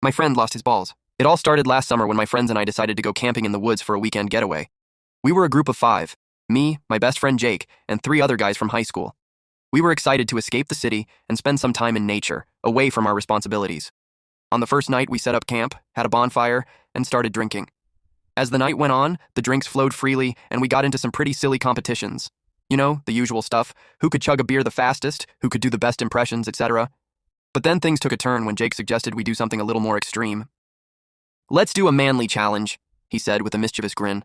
My friend lost his balls. It all started last summer when my friends and I decided to go camping in the woods for a weekend getaway. We were a group of 5, me, my best friend Jake, and 3 other guys from high school. We were excited to escape the city and spend some time in nature, away from our responsibilities. On the first night, we set up camp, had a bonfire, and started drinking. As the night went on, the drinks flowed freely, and we got into some pretty silly competitions. You know, the usual stuff: who could chug a beer the fastest, who could do the best impressions, etc. But then things took a turn when Jake suggested we do something a little more extreme. "Let's do a manly challenge," he said with a mischievous grin.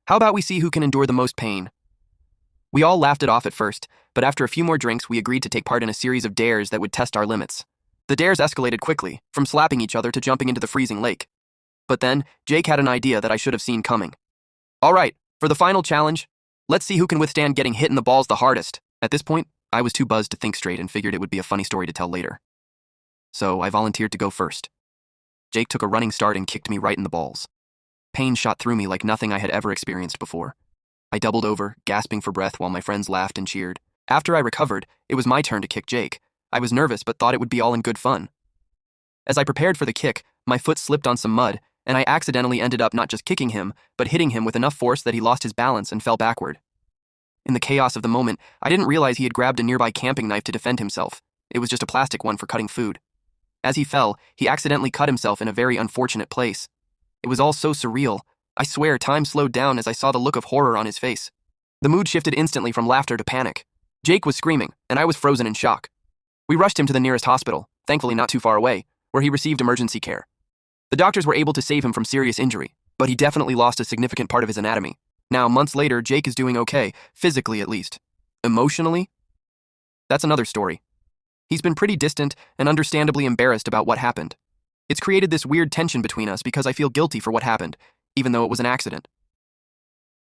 "How about we see who can endure the most pain?" We all laughed it off at first, but after a few more drinks, we agreed to take part in a series of dares that would test our limits. The dares escalated quickly, from slapping each other to jumping into the freezing lake. But then, Jake had an idea that I should have seen coming. "All right, for the final challenge, let's see who can withstand getting hit in the balls the hardest." At this point, I was too buzzed to think straight and figured it would be a funny story to tell later. So I volunteered to go first. Jake took a running start and kicked me right in the balls. Pain shot through me like nothing I had ever experienced before. I doubled over, gasping for breath while my friends laughed and cheered. After I recovered, it was my turn to kick Jake. I was nervous but thought it would be all in good fun. As I prepared for the kick, my foot slipped on some mud, and I accidentally ended up not just kicking him, but hitting him with enough force that he lost his balance and fell backward. In the chaos of the moment, I didn't realize he had grabbed a nearby camping knife to defend himself. It was just a plastic one for cutting food. As he fell, he accidentally cut himself in a very unfortunate place. It was all so surreal. I swear time slowed down as I saw the look of horror on his face. The mood shifted instantly from laughter to panic. Jake was screaming, and I was frozen in shock. We rushed him to the nearest hospital, thankfully not too far away, where he received emergency care. The doctors were able to save him from serious injury, but he definitely lost a significant part of his anatomy. Now, months later, Jake is doing okay, physically at least. Emotionally? That's another story. He's been pretty distant and understandably embarrassed about what happened. It's created this weird tension between us because I feel guilty for what happened, even though it was an accident.